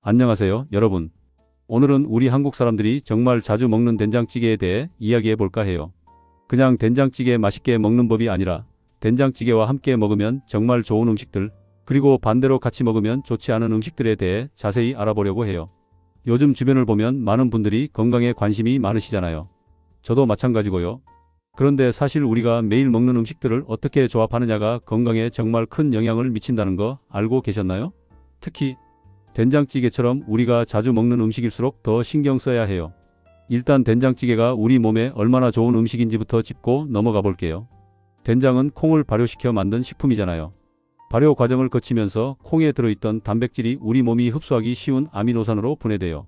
안녕하세요, 여러분. 오늘은 우리 한국 사람들이 정말 자주 먹는 된장찌개에 대해 이야기해 볼까 해요. 그냥 된장찌개 맛있게 먹는 법이 아니라 된장찌개와 함께 먹으면 정말 좋은 음식들, 그리고 반대로 같이 먹으면 좋지 않은 음식들에 대해 자세히 알아보려고 해요. 요즘 주변을 보면 많은 분들이 건강에 관심이 많으시잖아요. 저도 마찬가지고요. 그런데 사실 우리가 매일 먹는 음식들을 어떻게 조합하느냐가 건강에 정말 큰 영향을 미친다는 거 알고 계셨나요? 특히 된장찌개처럼 우리가 자주 먹는 음식일수록 더 신경 써야 해요. 일단 된장찌개가 우리 몸에 얼마나 좋은 음식인지부터 짚고 넘어가 볼게요. 된장은 콩을 발효시켜 만든 식품이잖아요. 발효 과정을 거치면서 콩에 들어있던 단백질이 우리 몸이 흡수하기 쉬운 아미노산으로 분해돼요.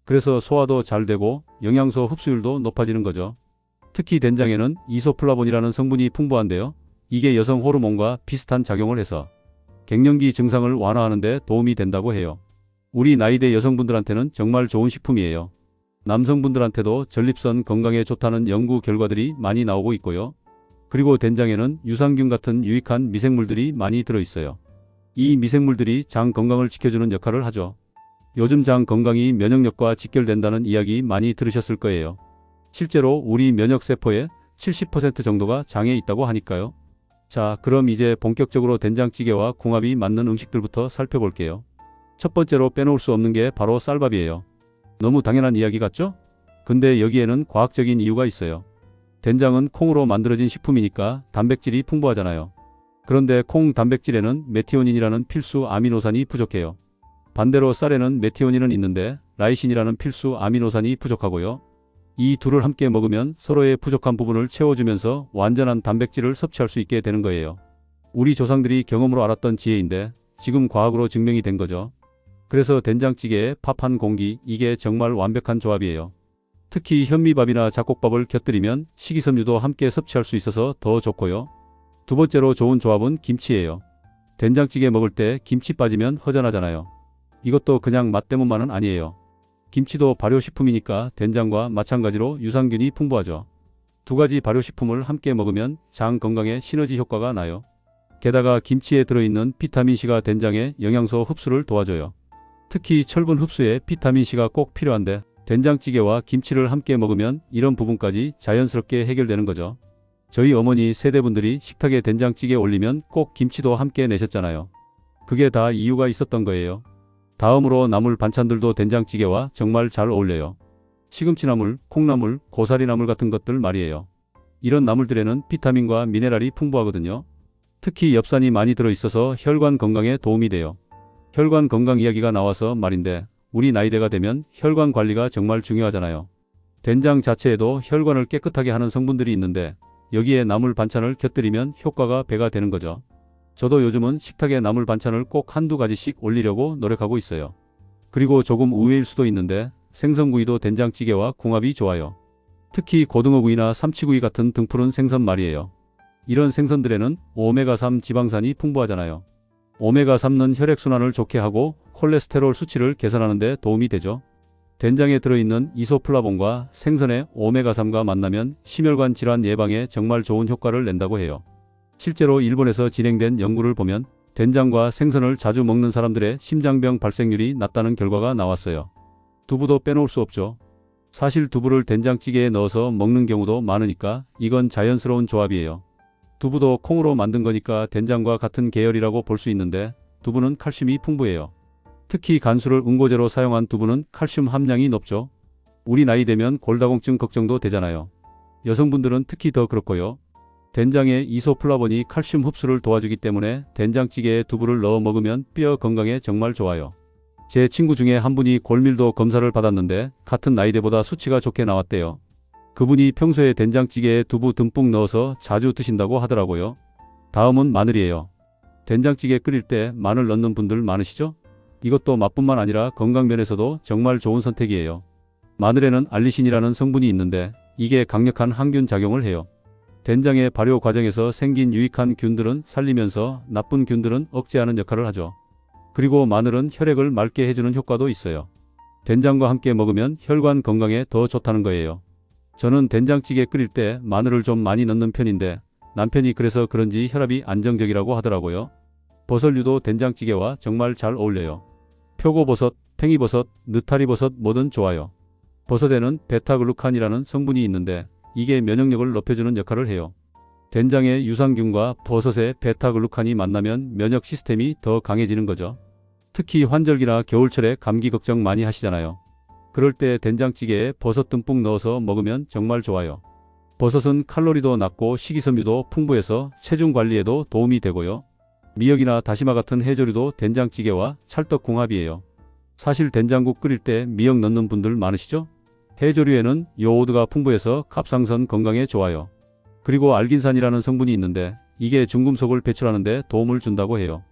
그래서 소화도 잘 되고 영양소 흡수율도 높아지는 거죠. 특히 된장에는 이소플라본이라는 성분이 풍부한데요. 이게 여성 호르몬과 비슷한 작용을 해서 갱년기 증상을 완화하는 데 도움이 된다고 해요. 우리 나이대 여성분들한테는 정말 좋은 식품이에요. 남성분들한테도 전립선 건강에 좋다는 연구 결과들이 많이 나오고 있고요. 그리고 된장에는 유산균 같은 유익한 미생물들이 많이 들어있어요. 이 미생물들이 장 건강을 지켜주는 역할을 하죠. 요즘 장 건강이 면역력과 직결된다는 이야기 많이 들으셨을 거예요. 실제로 우리 면역세포의 70% 정도가 장에 있다고 하니까요. 자, 그럼 이제 본격적으로 된장찌개와 궁합이 맞는 음식들부터 살펴볼게요. 첫 번째로 빼놓을 수 없는 게 바로 쌀밥이에요. 너무 당연한 이야기 같죠? 근데 여기에는 과학적인 이유가 있어요. 된장은 콩으로 만들어진 식품이니까 단백질이 풍부하잖아요. 그런데 콩 단백질에는 메티오닌이라는 필수 아미노산이 부족해요. 반대로 쌀에는 메티오닌은 있는데 라이신이라는 필수 아미노산이 부족하고요. 이 둘을 함께 먹으면 서로의 부족한 부분을 채워주면서 완전한 단백질을 섭취할 수 있게 되는 거예요. 우리 조상들이 경험으로 알았던 지혜인데 지금 과학으로 증명이 된 거죠. 그래서 된장찌개에 밥 한 공기, 이게 정말 완벽한 조합이에요. 특히 현미밥이나 잡곡밥을 곁들이면 식이섬유도 함께 섭취할 수 있어서 더 좋고요. 두 번째로 좋은 조합은 김치예요. 된장찌개 먹을 때 김치 빠지면 허전하잖아요. 이것도 그냥 맛 때문만은 아니에요. 김치도 발효식품이니까 된장과 마찬가지로 유산균이 풍부하죠. 두 가지 발효식품을 함께 먹으면 장 건강에 시너지 효과가 나요. 게다가 김치에 들어있는 비타민C가 된장의 영양소 흡수를 도와줘요. 특히 철분 흡수에 비타민C가 꼭 필요한데 된장찌개와 김치를 함께 먹으면 이런 부분까지 자연스럽게 해결되는 거죠. 저희 어머니 세대분들이 식탁에 된장찌개 올리면 꼭 김치도 함께 내셨잖아요. 그게 다 이유가 있었던 거예요. 다음으로 나물 반찬들도 된장찌개와 정말 잘 어울려요. 시금치나물, 콩나물, 고사리나물 같은 것들 말이에요. 이런 나물들에는 비타민과 미네랄이 풍부하거든요. 특히 엽산이 많이 들어있어서 혈관 건강에 도움이 돼요. 혈관 건강 이야기가 나와서 말인데 우리 나이대가 되면 혈관 관리가 정말 중요하잖아요. 된장 자체에도 혈관을 깨끗하게 하는 성분들이 있는데 여기에 나물 반찬을 곁들이면 효과가 배가 되는 거죠. 저도 요즘은 식탁에 나물 반찬을 꼭 한두 가지씩 올리려고 노력하고 있어요. 그리고 조금 의외일 수도 있는데 생선구이도 된장찌개와 궁합이 좋아요. 특히 고등어구이나 삼치구이 같은 등푸른 생선 말이에요. 이런 생선들에는 오메가3 지방산이 풍부하잖아요. 오메가3는 혈액순환을 좋게 하고 콜레스테롤 수치를 개선하는 데 도움이 되죠. 된장에 들어있는 이소플라본과 생선의 오메가3가 만나면 심혈관 질환 예방에 정말 좋은 효과를 낸다고 해요. 실제로 일본에서 진행된 연구를 보면 된장과 생선을 자주 먹는 사람들의 심장병 발생률이 낮다는 결과가 나왔어요. 두부도 빼놓을 수 없죠. 사실 두부를 된장찌개에 넣어서 먹는 경우도 많으니까 이건 자연스러운 조합이에요. 두부도 콩으로 만든 거니까 된장과 같은 계열이라고 볼 수 있는데 두부는 칼슘이 풍부해요. 특히 간수를 응고제로 사용한 두부는 칼슘 함량이 높죠. 우리 나이 되면 골다공증 걱정도 되잖아요. 여성분들은 특히 더 그렇고요. 된장에 이소플라본이 칼슘 흡수를 도와주기 때문에 된장찌개에 두부를 넣어 먹으면 뼈 건강에 정말 좋아요. 제 친구 중에 한 분이 골밀도 검사를 받았는데 같은 나이대보다 수치가 좋게 나왔대요. 그분이 평소에 된장찌개에 두부 듬뿍 넣어서 자주 드신다고 하더라고요. 다음은 마늘이에요. 된장찌개 끓일 때 마늘 넣는 분들 많으시죠? 이것도 맛뿐만 아니라 건강면에서도 정말 좋은 선택이에요. 마늘에는 알리신이라는 성분이 있는데 이게 강력한 항균 작용을 해요. 된장의 발효 과정에서 생긴 유익한 균들은 살리면서 나쁜 균들은 억제하는 역할을 하죠. 그리고 마늘은 혈액을 맑게 해주는 효과도 있어요. 된장과 함께 먹으면 혈관 건강에 더 좋다는 거예요. 저는 된장찌개 끓일 때 마늘을 좀 많이 넣는 편인데 남편이 그래서 그런지 혈압이 안정적이라고 하더라고요. 버섯류도 된장찌개와 정말 잘 어울려요. 표고버섯, 팽이버섯, 느타리버섯 뭐든 좋아요. 버섯에는 베타글루칸이라는 성분이 있는데 이게 면역력을 높여주는 역할을 해요. 된장의 유산균과 버섯의 베타글루칸이 만나면 면역 시스템이 더 강해지는 거죠. 특히 환절기나 겨울철에 감기 걱정 많이 하시잖아요. 그럴 때 된장찌개에 버섯 듬뿍 넣어서 먹으면 정말 좋아요. 버섯은 칼로리도 낮고 식이섬유도 풍부해서 체중 관리에도 도움이 되고요. 미역이나 다시마 같은 해조류도 된장찌개와 찰떡궁합이에요. 사실 된장국 끓일 때 미역 넣는 분들 많으시죠? 해조류에는 요오드가 풍부해서 갑상선 건강에 좋아요. 그리고 알긴산이라는 성분이 있는데 이게 중금속을 배출하는 데 도움을 준다고 해요.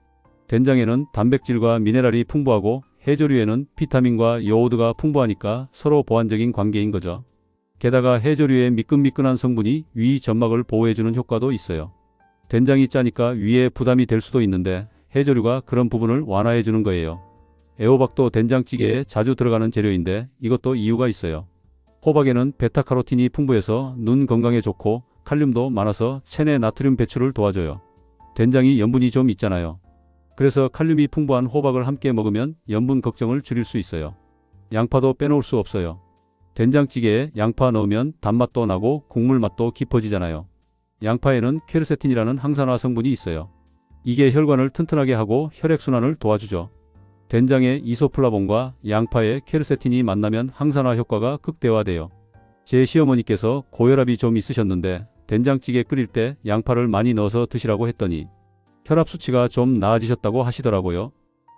된장에는 단백질과 미네랄이 풍부하고 해조류에는 비타민과 요오드가 풍부하니까 서로 보완적인 관계인 거죠. 게다가 해조류의 미끈미끈한 성분이 위 점막을 보호해주는 효과도 있어요. 된장이 짜니까 위에 부담이 될 수도 있는데 해조류가 그런 부분을 완화해주는 거예요. 애호박도 된장찌개에 자주 들어가는 재료인데 이것도 이유가 있어요. 호박에는 베타카로틴이 풍부해서 눈 건강에 좋고 칼륨도 많아서 체내 나트륨 배출을 도와줘요. 된장이 염분이 좀 있잖아요. 그래서 칼륨이 풍부한 호박을 함께 먹으면 염분 걱정을 줄일 수 있어요. 양파도 빼놓을 수 없어요. 된장찌개에 양파 넣으면 단맛도 나고 국물 맛도 깊어지잖아요. 양파에는 퀘르세틴이라는 항산화 성분이 있어요. 이게 혈관을 튼튼하게 하고 혈액순환을 도와주죠. 된장의 이소플라본과 양파의 퀘르세틴이 만나면 항산화 효과가 극대화돼요. 제 시어머니께서 고혈압이 좀 있으셨는데 된장찌개 끓일 때 양파를 많이 넣어서 드시라고 했더니 혈압 수치가 좀 나아지셨다고 하시더라고요.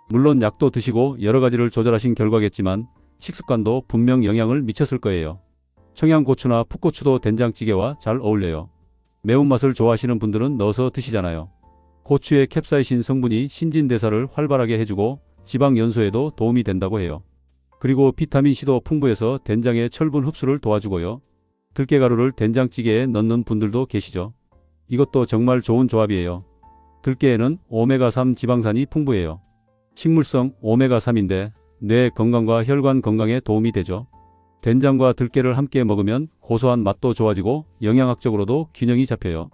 물론 약도 드시고 여러 가지를 조절하신 결과겠지만 식습관도 분명 영향을 미쳤을 거예요. 청양고추나 풋고추도 된장찌개와 잘 어울려요. 매운맛을 좋아하시는 분들은 넣어서 드시잖아요. 고추의 캡사이신 성분이 신진대사를 활발하게 해주고 지방 연소에도 도움이 된다고 해요. 그리고 비타민C도 풍부해서 된장의 철분 흡수를 도와주고요. 들깨가루를 된장찌개에 넣는 분들도 계시죠. 이것도 정말 좋은 조합이에요. 들깨에는 오메가3 지방산이 풍부해요. 식물성 오메가3인데 뇌 건강과 혈관 건강에 도움이 되죠. 된장과 들깨를 함께 먹으면 고소한 맛도 좋아지고 영양학적으로도 균형이 잡혀요.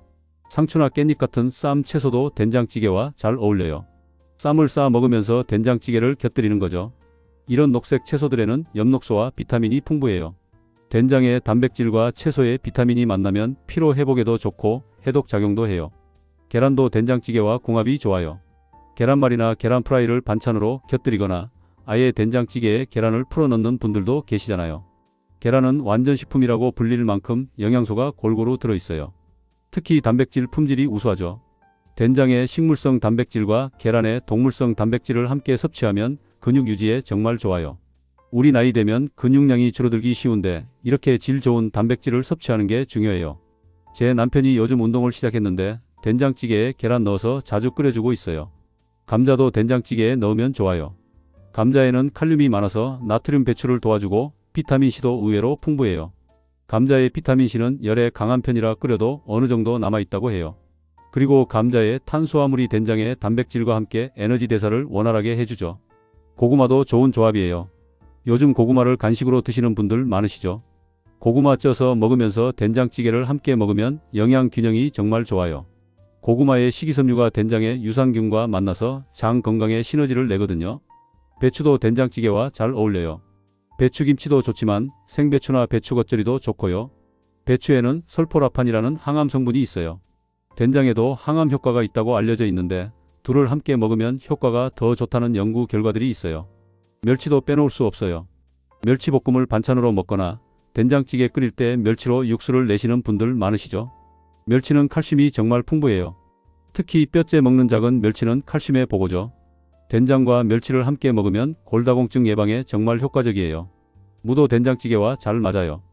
상추나 깻잎 같은 쌈 채소도 된장찌개와 잘 어울려요. 쌈을 싸 먹으면서 된장찌개를 곁들이는 거죠. 이런 녹색 채소들에는 엽록소와 비타민이 풍부해요. 된장의 단백질과 채소의 비타민이 만나면 피로 회복에도 좋고 해독 작용도 해요. 계란도 된장찌개와 궁합이 좋아요. 계란말이나 계란 프라이를 반찬으로 곁들이거나 아예 된장찌개에 계란을 풀어 넣는 분들도 계시잖아요. 계란은 완전식품이라고 불릴 만큼 영양소가 골고루 들어있어요. 특히 단백질 품질이 우수하죠. 된장의 식물성 단백질과 계란의 동물성 단백질을 함께 섭취하면 근육 유지에 정말 좋아요. 우리 나이 되면 근육량이 줄어들기 쉬운데 이렇게 질 좋은 단백질을 섭취하는 게 중요해요. 제 남편이 요즘 운동을 시작했는데 된장찌개에 계란 넣어서 자주 끓여주고 있어요. 감자도 된장찌개에 넣으면 좋아요. 감자에는 칼륨이 많아서 나트륨 배출을 도와주고 비타민C도 의외로 풍부해요. 감자의 비타민C는 열에 강한 편이라 끓여도 어느 정도 남아있다고 해요. 그리고 감자의 탄수화물이 된장의 단백질과 함께 에너지 대사를 원활하게 해주죠. 고구마도 좋은 조합이에요. 요즘 고구마를 간식으로 드시는 분들 많으시죠? 고구마 쪄서 먹으면서 된장찌개를 함께 먹으면 영양 균형이 정말 좋아요. 고구마의 식이섬유가 된장의 유산균과 만나서 장 건강에 시너지를 내거든요. 배추도 된장찌개와 잘 어울려요. 배추김치도 좋지만 생배추나 배추 겉절이도 좋고요. 배추에는 설포라판이라는 항암 성분이 있어요. 된장에도 항암 효과가 있다고 알려져 있는데 둘을 함께 먹으면 효과가 더 좋다는 연구 결과들이 있어요. 멸치도 빼놓을 수 없어요. 멸치볶음을 반찬으로 먹거나 된장찌개 끓일 때 멸치로 육수를 내시는 분들 많으시죠? 멸치는 칼슘이 정말 풍부해요. 특히 뼈째 먹는 작은 멸치는 칼슘의 보고죠. 된장과 멸치를 함께 먹으면 골다공증 예방에 정말 효과적이에요. 무도 된장찌개와 잘 맞아요.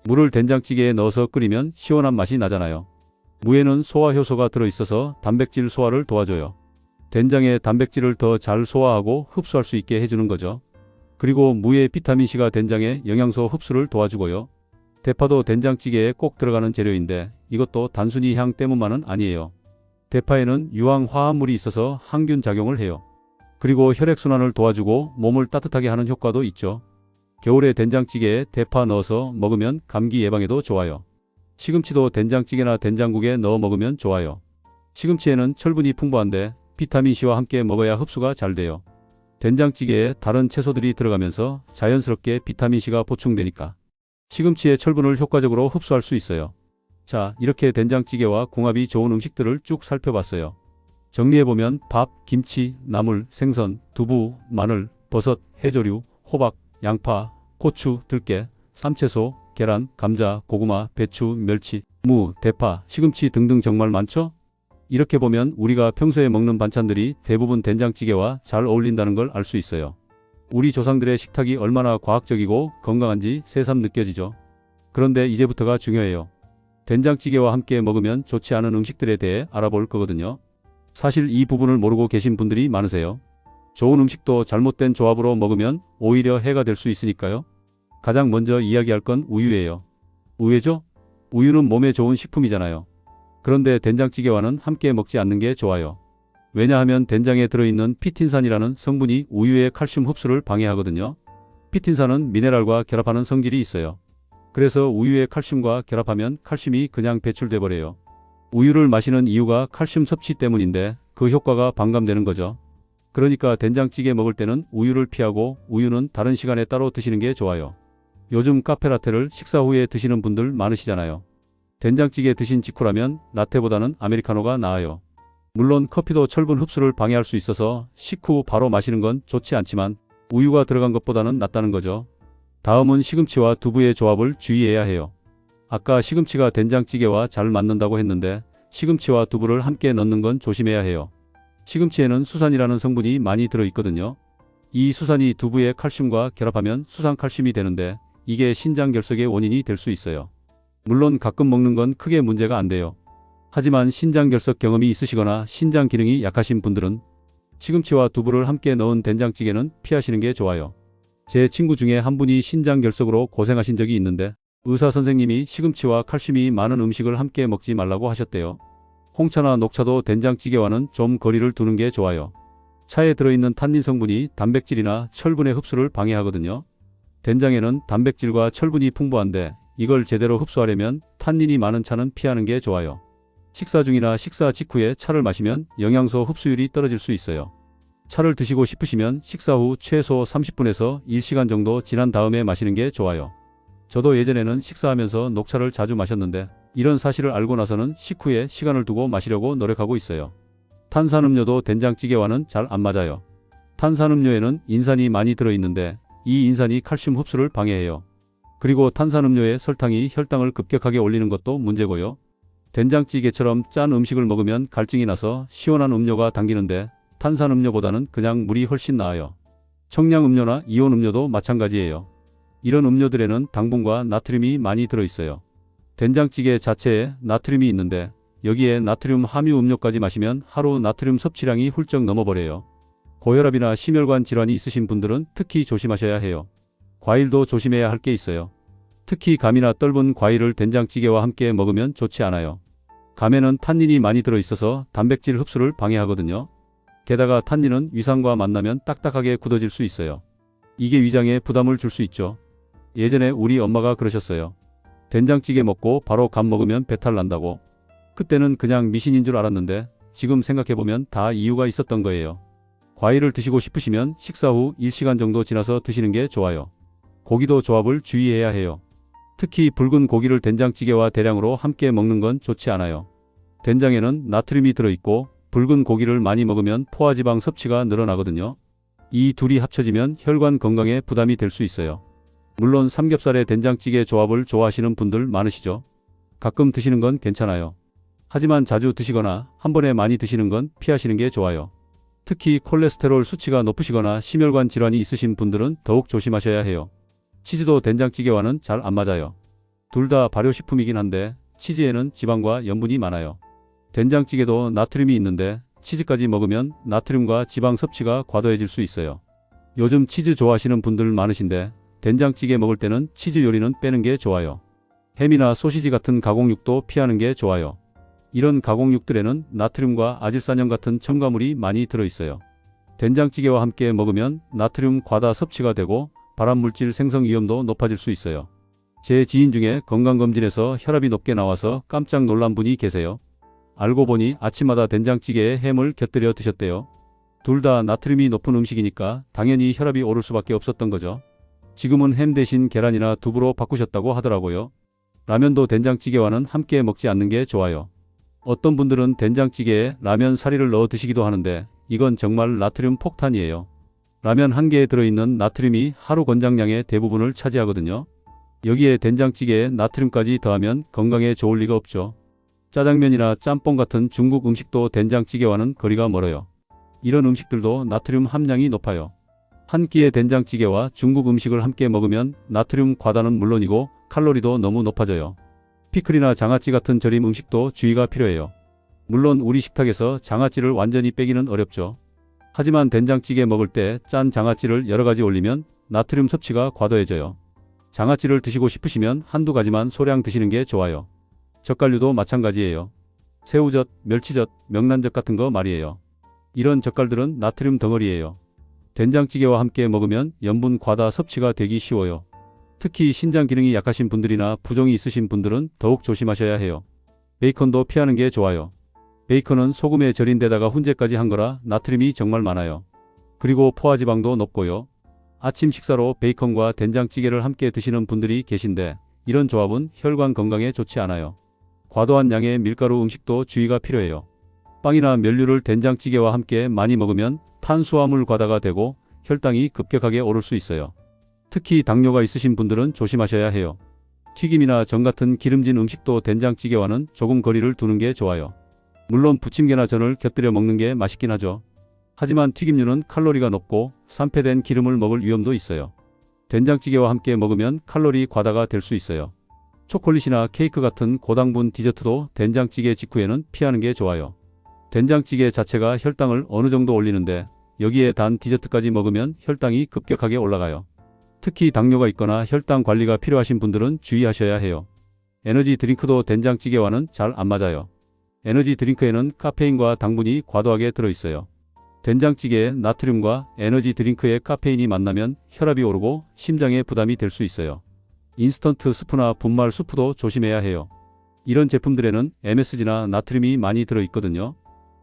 무를 된장찌개에 넣어서 끓이면 시원한 맛이 나잖아요. 무에는 소화효소가 들어있어서 단백질 소화를 도와줘요. 된장의 단백질을 더 잘 소화하고 흡수할 수 있게 해주는 거죠. 그리고 무의 비타민C가 된장의 영양소 흡수를 도와주고요. 대파도 된장찌개에 꼭 들어가는 재료인데 이것도 단순히 향 때문만은 아니에요. 대파에는 유황 화합물이 있어서 항균 작용을 해요. 그리고 혈액순환을 도와주고 몸을 따뜻하게 하는 효과도 있죠. 겨울에 된장찌개에 대파 넣어서 먹으면 감기 예방에도 좋아요. 시금치도 된장찌개나 된장국에 넣어 먹으면 좋아요. 시금치에는 철분이 풍부한데 비타민C와 함께 먹어야 흡수가 잘 돼요. 된장찌개에 다른 채소들이 들어가면서 자연스럽게 비타민C가 보충되니까 시금치의 철분을 효과적으로 흡수할 수 있어요. 자, 이렇게 된장찌개와 궁합이 좋은 음식들을 쭉 살펴봤어요. 정리해보면 밥, 김치, 나물, 생선, 두부, 마늘, 버섯, 해조류, 호박, 양파, 고추, 들깨, 쌈채소, 계란, 감자, 고구마, 배추, 멸치, 무, 대파, 시금치 등등 정말 많죠? 이렇게 보면 우리가 평소에 먹는 반찬들이 대부분 된장찌개와 잘 어울린다는 걸 알 수 있어요. 우리 조상들의 식탁이 얼마나 과학적이고 건강한지 새삼 느껴지죠. 그런데 이제부터가 중요해요. 된장찌개와 함께 먹으면 좋지 않은 음식들에 대해 알아볼 거거든요. 사실 이 부분을 모르고 계신 분들이 많으세요. 좋은 음식도 잘못된 조합으로 먹으면 오히려 해가 될 수 있으니까요. 가장 먼저 이야기할 건 우유예요. 왜죠? 우유는 몸에 좋은 식품이잖아요. 그런데 된장찌개와는 함께 먹지 않는 게 좋아요. 왜냐하면 된장에 들어있는 피틴산이라는 성분이 우유의 칼슘 흡수를 방해하거든요. 피틴산은 미네랄과 결합하는 성질이 있어요. 그래서 우유의 칼슘과 결합하면 칼슘이 그냥 배출돼 버려요. 우유를 마시는 이유가 칼슘 섭취 때문인데 그 효과가 반감되는 거죠. 그러니까 된장찌개 먹을 때는 우유를 피하고 우유는 다른 시간에 따로 드시는 게 좋아요. 요즘 카페라테를 식사 후에 드시는 분들 많으시잖아요. 된장찌개 드신 직후라면 라테보다는 아메리카노가 나아요. 물론 커피도 철분 흡수를 방해할 수 있어서 식후 바로 마시는 건 좋지 않지만 우유가 들어간 것보다는 낫다는 거죠. 다음은 시금치와 두부의 조합을 주의해야 해요. 아까 시금치가 된장찌개와 잘 맞는다고 했는데 시금치와 두부를 함께 넣는 건 조심해야 해요. 시금치에는 수산이라는 성분이 많이 들어있거든요. 이 수산이 두부의 칼슘과 결합하면 수산칼슘이 되는데 이게 신장결석의 원인이 될 수 있어요. 물론 가끔 먹는 건 크게 문제가 안 돼요. 하지만 신장결석 경험이 있으시거나 신장 기능이 약하신 분들은 시금치와 두부를 함께 넣은 된장찌개는 피하시는 게 좋아요. 제 친구 중에 한 분이 신장결석으로 고생하신 적이 있는데 의사 선생님이 시금치와 칼슘이 많은 음식을 함께 먹지 말라고 하셨대요. 홍차나 녹차도 된장찌개와는 좀 거리를 두는 게 좋아요. 차에 들어있는 탄닌 성분이 단백질이나 철분의 흡수를 방해하거든요. 된장에는 단백질과 철분이 풍부한데 이걸 제대로 흡수하려면 탄닌이 많은 차는 피하는 게 좋아요. 식사 중이나 식사 직후에 차를 마시면 영양소 흡수율이 떨어질 수 있어요. 차를 드시고 싶으시면 식사 후 최소 30분에서 1시간 정도 지난 다음에 마시는 게 좋아요. 저도 예전에는 식사하면서 녹차를 자주 마셨는데 이런 사실을 알고 나서는 식후에 시간을 두고 마시려고 노력하고 있어요. 탄산음료도 된장찌개와는 잘 안 맞아요. 탄산음료에는 인산이 많이 들어있는데 이 인산이 칼슘 흡수를 방해해요. 그리고 탄산음료에 설탕이 혈당을 급격하게 올리는 것도 문제고요. 된장찌개처럼 짠 음식을 먹으면 갈증이 나서 시원한 음료가 당기는데 탄산음료보다는 그냥 물이 훨씬 나아요. 청량음료나 이온음료도 마찬가지예요. 이런 음료들에는 당분과 나트륨이 많이 들어있어요. 된장찌개 자체에 나트륨이 있는데 여기에 나트륨 함유 음료까지 마시면 하루 나트륨 섭취량이 훌쩍 넘어버려요. 고혈압이나 심혈관 질환이 있으신 분들은 특히 조심하셔야 해요. 과일도 조심해야 할 게 있어요. 특히 감이나 떫은 과일을 된장찌개와 함께 먹으면 좋지 않아요. 감에는 탄닌이 많이 들어있어서 단백질 흡수를 방해하거든요. 게다가 탄닌은 위산과 만나면 딱딱하게 굳어질 수 있어요. 이게 위장에 부담을 줄 수 있죠. 예전에 우리 엄마가 그러셨어요. 된장찌개 먹고 바로 감 먹으면 배탈 난다고. 그때는 그냥 미신인 줄 알았는데 지금 생각해보면 다 이유가 있었던 거예요. 과일을 드시고 싶으시면 식사 후 1시간 정도 지나서 드시는 게 좋아요. 고기도 조합을 주의해야 해요. 특히 붉은 고기를 된장찌개와 대량으로 함께 먹는 건 좋지 않아요. 된장에는 나트륨이 들어있고 붉은 고기를 많이 먹으면 포화지방 섭취가 늘어나거든요. 이 둘이 합쳐지면 혈관 건강에 부담이 될 수 있어요. 물론 삼겹살에 된장찌개 조합을 좋아하시는 분들 많으시죠. 가끔 드시는 건 괜찮아요. 하지만 자주 드시거나 한 번에 많이 드시는 건 피하시는 게 좋아요. 특히 콜레스테롤 수치가 높으시거나 심혈관 질환이 있으신 분들은 더욱 조심하셔야 해요. 치즈도 된장찌개와는 잘 안 맞아요. 둘 다 발효식품이긴 한데 치즈에는 지방과 염분이 많아요. 된장찌개도 나트륨이 있는데 치즈까지 먹으면 나트륨과 지방 섭취가 과도해질 수 있어요. 요즘 치즈 좋아하시는 분들 많으신데 된장찌개 먹을 때는 치즈 요리는 빼는 게 좋아요. 햄이나 소시지 같은 가공육도 피하는 게 좋아요. 이런 가공육들에는 나트륨과 아질산염 같은 첨가물이 많이 들어있어요. 된장찌개와 함께 먹으면 나트륨 과다 섭취가 되고 발암물질 생성 위험도 높아질 수 있어요. 제 지인 중에 건강검진에서 혈압이 높게 나와서 깜짝 놀란 분이 계세요. 알고 보니 아침마다 된장찌개에 햄을 곁들여 드셨대요. 둘 다 나트륨이 높은 음식이니까 당연히 혈압이 오를 수밖에 없었던 거죠. 지금은 햄 대신 계란이나 두부로 바꾸셨다고 하더라고요. 라면도 된장찌개와는 함께 먹지 않는 게 좋아요. 어떤 분들은 된장찌개에 라면 사리를 넣어 드시기도 하는데 이건 정말 나트륨 폭탄이에요. 라면 한 개에 들어있는 나트륨이 하루 권장량의 대부분을 차지하거든요. 여기에 된장찌개에 나트륨까지 더하면 건강에 좋을 리가 없죠. 짜장면이나 짬뽕 같은 중국 음식도 된장찌개와는 거리가 멀어요. 이런 음식들도 나트륨 함량이 높아요. 한 끼의 된장찌개와 중국 음식을 함께 먹으면 나트륨 과다는 물론이고 칼로리도 너무 높아져요. 피클이나 장아찌 같은 절임 음식도 주의가 필요해요. 물론 우리 식탁에서 장아찌를 완전히 빼기는 어렵죠. 하지만 된장찌개 먹을 때 짠 장아찌를 여러 가지 올리면 나트륨 섭취가 과도해져요. 장아찌를 드시고 싶으시면 한두 가지만 소량 드시는 게 좋아요. 젓갈류도 마찬가지예요. 새우젓, 멸치젓, 명란젓 같은 거 말이에요. 이런 젓갈들은 나트륨 덩어리예요. 된장찌개와 함께 먹으면 염분 과다 섭취가 되기 쉬워요. 특히 신장 기능이 약하신 분들이나 부종이 있으신 분들은 더욱 조심하셔야 해요. 베이컨도 피하는 게 좋아요. 베이컨은 소금에 절인 데다가 훈제까지 한 거라 나트륨이 정말 많아요. 그리고 포화지방도 높고요. 아침 식사로 베이컨과 된장찌개를 함께 드시는 분들이 계신데 이런 조합은 혈관 건강에 좋지 않아요. 과도한 양의 밀가루 음식도 주의가 필요해요. 빵이나 면류를 된장찌개와 함께 많이 먹으면 탄수화물 과다가 되고 혈당이 급격하게 오를 수 있어요. 특히 당뇨가 있으신 분들은 조심하셔야 해요. 튀김이나 전 같은 기름진 음식도 된장찌개와는 조금 거리를 두는 게 좋아요. 물론 부침개나 전을 곁들여 먹는 게 맛있긴 하죠. 하지만 튀김류는 칼로리가 높고 산패된 기름을 먹을 위험도 있어요. 된장찌개와 함께 먹으면 칼로리 과다가 될 수 있어요. 초콜릿이나 케이크 같은 고당분 디저트도 된장찌개 직후에는 피하는 게 좋아요. 된장찌개 자체가 혈당을 어느 정도 올리는데 여기에 단 디저트까지 먹으면 혈당이 급격하게 올라가요. 특히 당뇨가 있거나 혈당 관리가 필요하신 분들은 주의하셔야 해요. 에너지 드링크도 된장찌개와는 잘 안 맞아요. 에너지 드링크에는 카페인과 당분이 과도하게 들어있어요. 된장찌개에 나트륨과 에너지 드링크에 카페인이 만나면 혈압이 오르고 심장에 부담이 될 수 있어요. 인스턴트 스프나 분말 수프도 조심해야 해요. 이런 제품들에는 MSG나 나트륨이 많이 들어있거든요.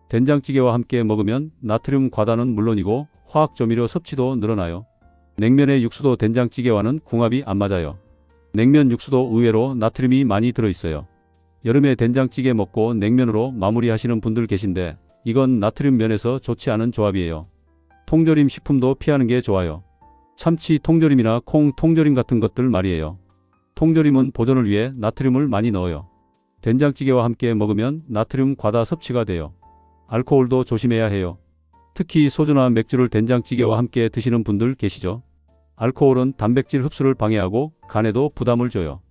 된장찌개와 함께 먹으면 나트륨 과다는 물론이고 화학조미료 섭취도 늘어나요. 냉면의 육수도 된장찌개와는 궁합이 안 맞아요. 냉면 육수도 의외로 나트륨이 많이 들어있어요. 여름에 된장찌개 먹고 냉면으로 마무리하시는 분들 계신데 이건 나트륨 면에서 좋지 않은 조합이에요. 통조림 식품도 피하는 게 좋아요. 참치 통조림이나 콩 통조림 같은 것들 말이에요. 통조림은 보존을 위해 나트륨을 많이 넣어요. 된장찌개와 함께 먹으면 나트륨 과다 섭취가 돼요. 알코올도 조심해야 해요. 특히 소주나 맥주를 된장찌개와 함께 드시는 분들 계시죠? 알코올은 단백질 흡수를 방해하고 간에도 부담을 줘요.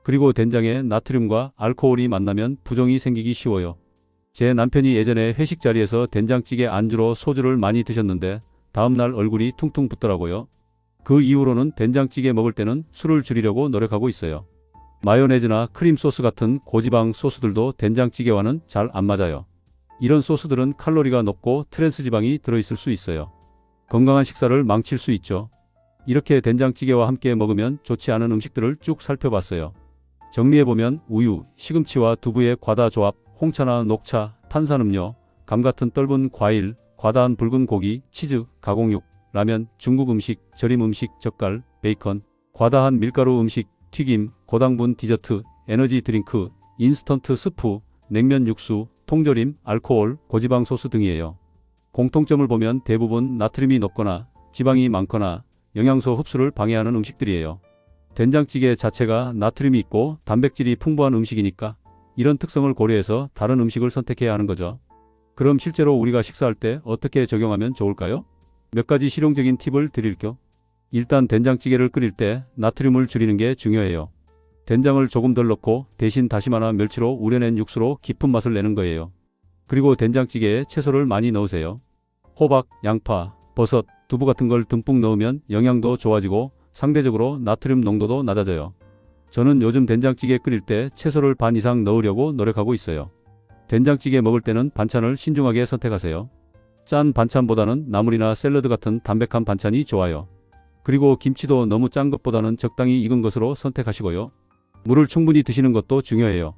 그리고 된장에 나트륨과 알코올이 만나면 부종이 생기기 쉬워요. 제 남편이 예전에 회식 자리에서 된장찌개 안주로 소주를 많이 드셨는데 다음날 얼굴이 퉁퉁 붓더라고요. 그 이후로는 된장찌개 먹을 때는 술을 줄이려고 노력하고 있어요. 마요네즈나 크림 소스 같은 고지방 소스들도 된장찌개와는 잘 안 맞아요. 이런 소스들은 칼로리가 높고 트랜스 지방이 들어있을 수 있어요. 건강한 식사를 망칠 수 있죠. 이렇게 된장찌개와 함께 먹으면 좋지 않은 음식들을 쭉 살펴봤어요. 정리해보면 우유, 시금치와 두부의 과다 조합, 홍차나 녹차, 탄산음료, 감 같은 떫은 과일, 과다한 붉은 고기, 치즈, 가공육, 라면, 중국 음식, 절임 음식, 젓갈, 베이컨, 과다한 밀가루 음식, 튀김, 고당분 디저트, 에너지 드링크, 인스턴트 스프, 냉면 육수, 통조림, 알코올, 고지방 소스 등이에요. 공통점을 보면 대부분 나트륨이 높거나 지방이 많거나 영양소 흡수를 방해하는 음식들이에요. 된장찌개 자체가 나트륨이 있고 단백질이 풍부한 음식이니까 이런 특성을 고려해서 다른 음식을 선택해야 하는 거죠. 그럼 실제로 우리가 식사할 때 어떻게 적용하면 좋을까요? 몇 가지 실용적인 팁을 드릴게요. 일단 된장찌개를 끓일 때 나트륨을 줄이는 게 중요해요. 된장을 조금 덜 넣고 대신 다시마나 멸치로 우려낸 육수로 깊은 맛을 내는 거예요. 그리고 된장찌개에 채소를 많이 넣으세요. 호박, 양파, 버섯, 두부 같은 걸 듬뿍 넣으면 영양도 좋아지고 상대적으로 나트륨 농도도 낮아져요. 저는 요즘 된장찌개 끓일 때 채소를 반 이상 넣으려고 노력하고 있어요. 된장찌개 먹을 때는 반찬을 신중하게 선택하세요. 짠 반찬보다는 나물이나 샐러드 같은 담백한 반찬이 좋아요. 그리고 김치도 너무 짠 것보다는 적당히 익은 것으로 선택하시고요. 물을 충분히 드시는 것도 중요해요.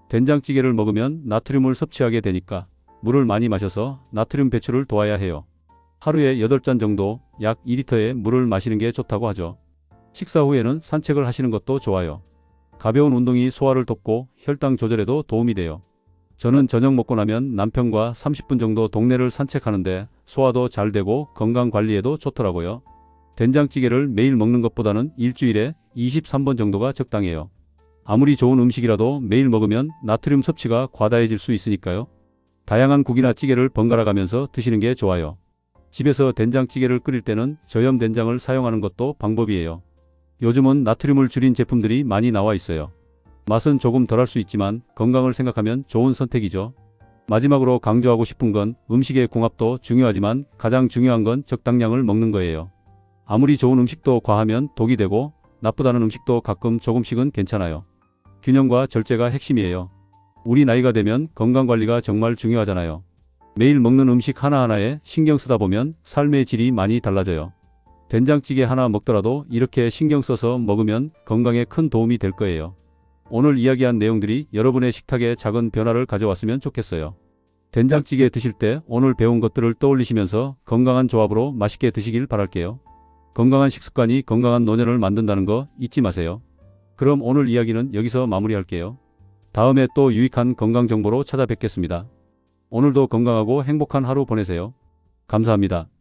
된장찌개를 먹으면 나트륨을 섭취하게 되니까 물을 많이 마셔서 나트륨 배출을 도와야 해요. 하루에 8잔 정도 약 2리터의 물을 마시는 게 좋다고 하죠. 식사 후에는 산책을 하시는 것도 좋아요. 가벼운 운동이 소화를 돕고 혈당 조절에도 도움이 돼요. 저는 저녁 먹고 나면 남편과 30분 정도 동네를 산책하는데 소화도 잘 되고 건강 관리에도 좋더라고요. 된장찌개를 매일 먹는 것보다는 일주일에 23번 정도가 적당해요. 아무리 좋은 음식이라도 매일 먹으면 나트륨 섭취가 과다해질 수 있으니까요. 다양한 국이나 찌개를 번갈아 가면서 드시는 게 좋아요. 집에서 된장찌개를 끓일 때는 저염 된장을 사용하는 것도 방법이에요. 요즘은 나트륨을 줄인 제품들이 많이 나와 있어요. 맛은 조금 덜할 수 있지만 건강을 생각하면 좋은 선택이죠. 마지막으로 강조하고 싶은 건 음식의 궁합도 중요하지만 가장 중요한 건 적당량을 먹는 거예요. 아무리 좋은 음식도 과하면 독이 되고 나쁘다는 음식도 가끔 조금씩은 괜찮아요. 균형과 절제가 핵심이에요. 우리 나이가 되면 건강관리가 정말 중요하잖아요. 매일 먹는 음식 하나하나에 신경 쓰다 보면 삶의 질이 많이 달라져요. 된장찌개 하나 먹더라도 이렇게 신경 써서 먹으면 건강에 큰 도움이 될 거예요. 오늘 이야기한 내용들이 여러분의 식탁에 작은 변화를 가져왔으면 좋겠어요. 된장찌개 드실 때 오늘 배운 것들을 떠올리시면서 건강한 조합으로 맛있게 드시길 바랄게요. 건강한 식습관이 건강한 노년을 만든다는 거 잊지 마세요. 그럼 오늘 이야기는 여기서 마무리할게요. 다음에 또 유익한 건강 정보로 찾아뵙겠습니다. 오늘도 건강하고 행복한 하루 보내세요. 감사합니다.